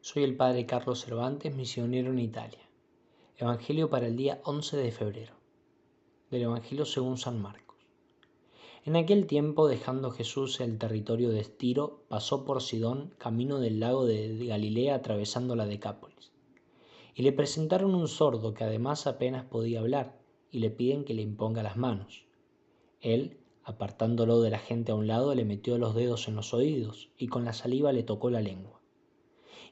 Soy el padre Carlos Cervantes, misionero en Italia. Evangelio para el día 11 de febrero. Del Evangelio según San Marcos. En aquel tiempo, dejando Jesús el territorio de Tiro, pasó por Sidón, camino del lago de Galilea, atravesando la Decápolis. Y le presentaron un sordo que además apenas podía hablar, y le piden que le imponga las manos. Él, apartándolo de la gente a un lado, le metió los dedos en los oídos, y con la saliva le tocó la lengua.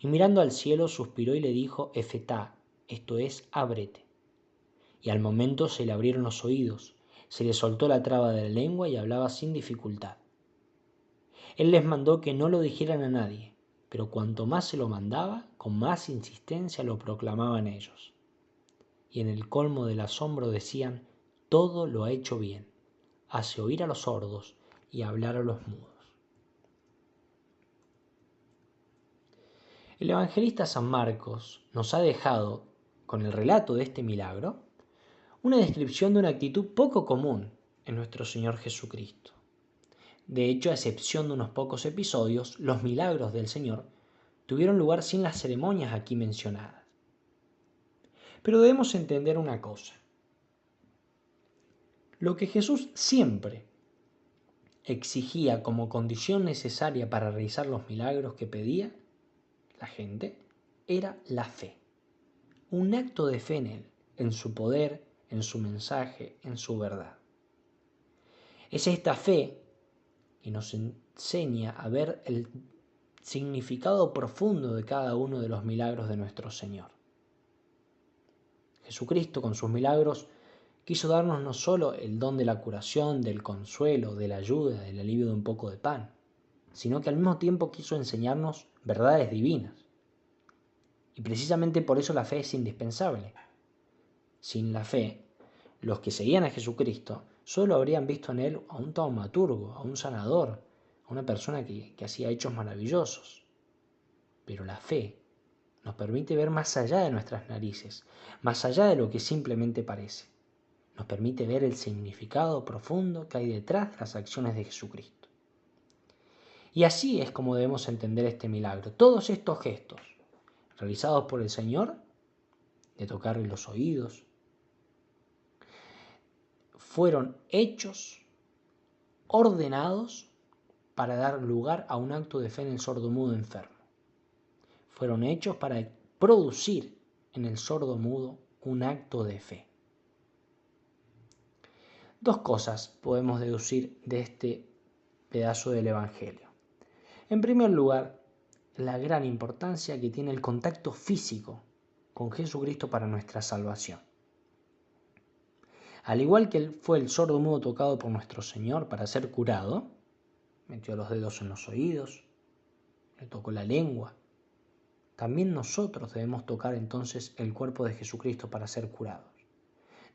Y mirando al cielo suspiró y le dijo: Efetá, esto es, ábrete. Y al momento se le abrieron los oídos, se le soltó la traba de la lengua y hablaba sin dificultad. Él les mandó que no lo dijeran a nadie, pero cuanto más se lo mandaba, con más insistencia lo proclamaban ellos. Y en el colmo del asombro decían: todo lo ha hecho bien, hace oír a los sordos y hablar a los mudos. El evangelista San Marcos nos ha dejado, con el relato de este milagro, una descripción de una actitud poco común en nuestro Señor Jesucristo. De hecho, a excepción de unos pocos episodios, los milagros del Señor tuvieron lugar sin las ceremonias aquí mencionadas. Pero debemos entender una cosa. Lo que Jesús siempre exigía como condición necesaria para realizar los milagros que pedía la gente era la fe. Un acto de fe en Él, en su poder, en su mensaje, en su verdad. Es esta fe que nos enseña a ver el significado profundo de cada uno de los milagros de nuestro Señor. Jesucristo, con sus milagros, quiso darnos no solo el don de la curación, del consuelo, de la ayuda, del alivio de un poco de pan, sino que al mismo tiempo quiso enseñarnos verdades divinas. Y precisamente por eso la fe es indispensable. Sin la fe, los que seguían a Jesucristo solo habrían visto en Él a un taumaturgo, a un sanador, a una persona que hacía hechos maravillosos. Pero la fe nos permite ver más allá de nuestras narices, más allá de lo que simplemente parece. Nos permite ver el significado profundo que hay detrás de las acciones de Jesucristo. Y así es como debemos entender este milagro. Todos estos gestos realizados por el Señor, de tocarle los oídos, fueron hechos, ordenados, para dar lugar a un acto de fe en el sordomudo enfermo. Fueron hechos para producir en el sordomudo un acto de fe. Dos cosas podemos deducir de este pedazo del Evangelio. En primer lugar, la gran importancia que tiene el contacto físico con Jesucristo para nuestra salvación. Al igual que él fue el sordomudo tocado por nuestro Señor para ser curado, metió los dedos en los oídos, le tocó la lengua, también nosotros debemos tocar entonces el cuerpo de Jesucristo para ser curados.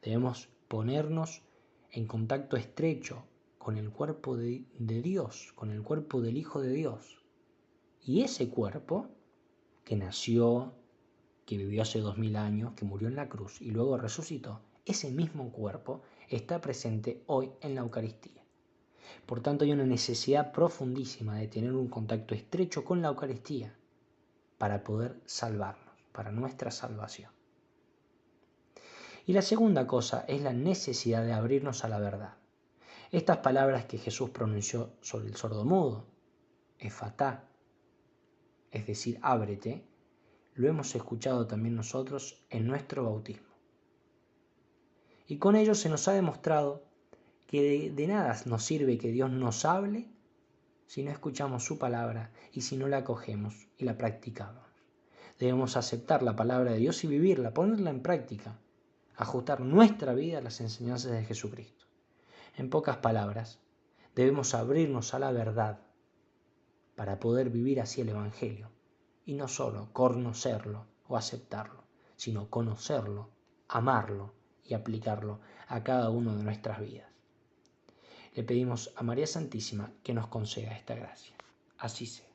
Debemos ponernos en contacto estrecho con el cuerpo de Dios, con el cuerpo del Hijo de Dios. Y ese cuerpo que nació, que vivió hace 2000 años, que murió en la cruz y luego resucitó, ese mismo cuerpo está presente hoy en la Eucaristía. Por tanto, hay una necesidad profundísima de tener un contacto estrecho con la Eucaristía para poder salvarnos, para nuestra salvación. Y la segunda cosa es la necesidad de abrirnos a la verdad. Estas palabras que Jesús pronunció sobre el sordomudo, Efatá, es decir, ábrete, lo hemos escuchado también nosotros en nuestro bautismo. Y con ello se nos ha demostrado que de nada nos sirve que Dios nos hable si no escuchamos su palabra y si no la acogemos y la practicamos. Debemos aceptar la palabra de Dios y vivirla, ponerla en práctica, ajustar nuestra vida a las enseñanzas de Jesucristo. En pocas palabras, debemos abrirnos a la verdad para poder vivir así el Evangelio y no solo conocerlo o aceptarlo, sino conocerlo, amarlo y aplicarlo a cada una de nuestras vidas. Le pedimos a María Santísima que nos conceda esta gracia. Así sea.